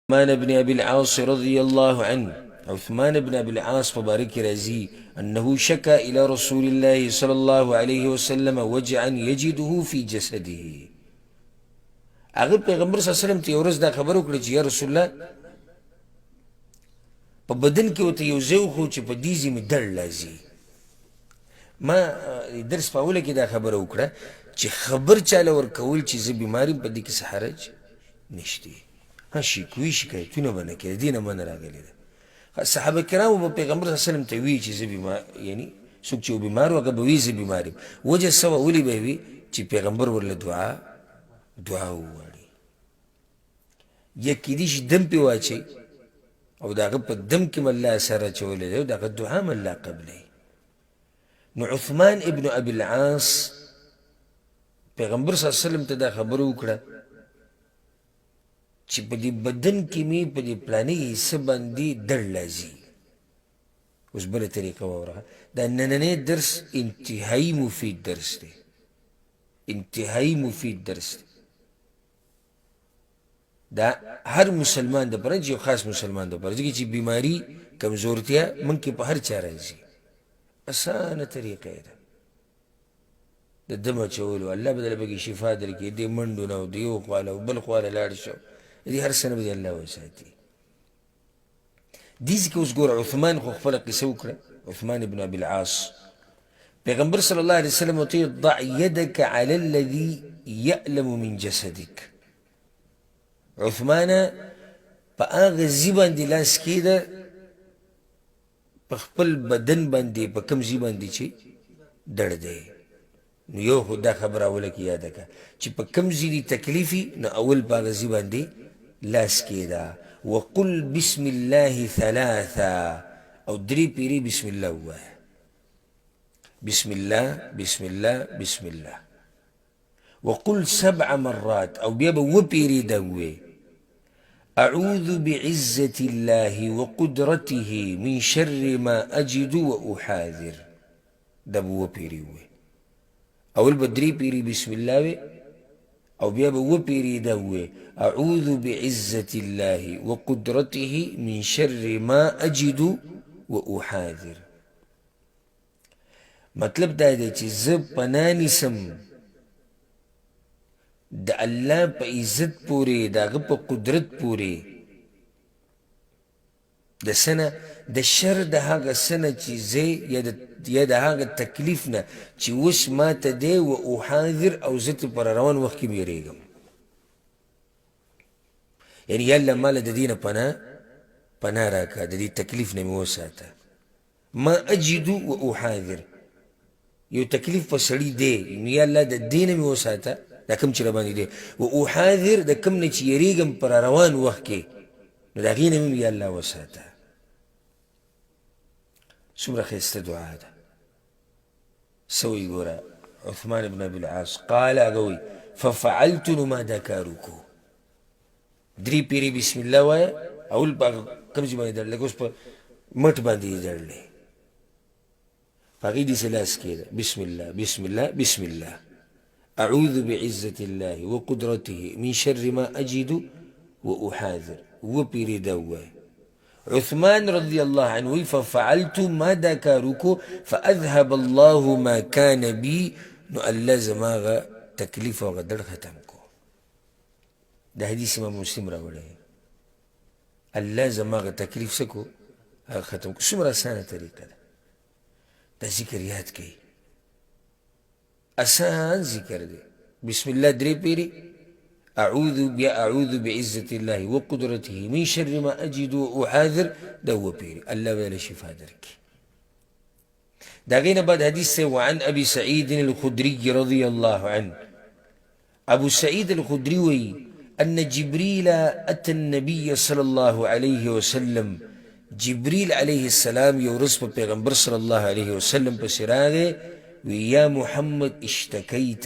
عثمان بن أبي العاص رضي الله عنه عثمان بن أبي العاص مبارك رزي أنه شكى إلى رسول الله صلى الله عليه وسلم وجعا يجده في جسده. هغه پیغمبر صلی الله علیه وسلم ته یو ورځ دا خبر وکړه چې یا رسول الله په بدن کې ورته یو ځای وخو چې په دې ځای مې درد لازي. ما درس په اوله کې دا خبره وکړه چې خبر چاله ورکول چې زه بیمار یم په دې کې څه حرج نشته. شکوي شکایتونه به نه کوي، دې نه منع راغلې ده. صحابه کرامو به پیغمبر صلی الله علیه وسلم ته وایي چې زه بیمار، یعنی څوک چې بیمار و هغه به وایي زه بیمار یم. وجه څه وه؟ ولې به یې وي چې پیغمبر ورله دعا وواړي. یا کیدای شي دم پې واچوي او د هغه په دم کې م الله اثر اچولی دی او د هغه دعا م الله قبلوي. نو عثمان ابن ابي العاص پیغمبر صلی الله علیه وسلم ته دا خبره وکړه چې په دې بدن کې مې په دې پلاني حصه باندې درد لازي. اوس بله طریقه واوره، دا نننی درس انتهایی مفید درس دی، انتهایی مفید درس دی. دا هر مسلمان د پاره یو خاص مسلمان د پاره چې بیماری کمزورتیا من کې په هر چا راځي، اسانه طریقه ده د دم اچولو. الله به دربه کې شفا درکړي، دې منډو نه او د یو خواله او بل خواله لاړ شو، دې هر څه نه به الله وساتي. دې ځکه اوس ګوره عثمان خو خپله قصه وکړه، عثمان ابن ابي العاص. پیغمبر صلی الله علیه وسلم ورته ضع يدك على الذي يألم من جسدك. عثمان په هغه ځای باندې لاس کېده په خپل بدن باندې په کوم ځای باندې چې درد دی. نو یو خو دا خبره اوله کې یاده کړه چې په کوم ځای دي تکلیف وي، نو اول په هغه ځای باندې لاس کېده. وقل بسم الله ثلاثا، او درې پیرې بسم الله ووایه، بسم الله بسم الله بسم الله. وقل 7 مرات، او بیا به اووه پیرې دا ووایې أعوذ بعزة الله وقدرته من شر ما أجد وأحاذر. دا به اووه پیرې ووایې. اول به درې پیرې بسم الله وې او بیا به اووه پیرې دا ووایې أعوذ بعزة الله وقدرته من شر ما أجد وأحاذر. مطلب دا دی چې زه پناه نیسم د الله په عزت پورې، د هغه په قدرت پورې، د څه نه؟ د شر د هغه څه نه چې زه یا د هغه تکلیف نه چې اوس ماته دی، و احاذر، او زه ترې په روان وخت کې ویرېږم. یعنی یا الله ماله د دې نه پناه راکړه، د دې تکلیف نه مې وساته. ما اجدو و احاذر، یو تکلیف په سړي دی، نو یا الله د دې نه مې وساته، دا کوم چې راباندې دی. و احاذر، د کوم نه چې یریږم په روان وخت کې، نو د هغې نه مې یا الله وساته. څومره ښایسته دعا ده. څه وایي ګوره عثمان بن ابي العاص؟ قال، هغه وایي ففعلت، نو ما دا کار وکړو. درې پیرې بسم الله وایه، اول په کوم ځای باندې درد لکه اوس په مټ باندې یې درد دی، په هغې داسې لاس کېده بسم الله بسم الله بسم الله. أعوذ بعزة الله وقدرته من شر ما أجد وأحاذر. وپیری دا ووایه. عثمان رضی الله عنه ففعلت، ما دا کاروکو، فأذهب الله ما كان بي، نو الله زما غا تکلیف او غا درد ختم کو. دا حدیث امام مسلم راوړی. الله زما غا تکلیف سکو هغه ختم کو. څومره اسانه طریقه ده. دا ذکر یاد کړئ، اسان ذکر دی. بسم الله درې پیرې، أعوذ بعزة الله وقدرته من شر ما أجد وأحاذر، دا اووه پیرې. الله به له شفا درکړي. د هغې نه بعد حدیث دی وعن أبي سعيد الخدري رضي الله عنه. أبو سعيد الخدري وایي أن جبريل أتى النبي صلى الله عليه وسلم. جبريل عليه السلام یو ورځ په پیغمبر صلی الله علیه وسلم پسې راغی، وی یا محمد اشتکیت،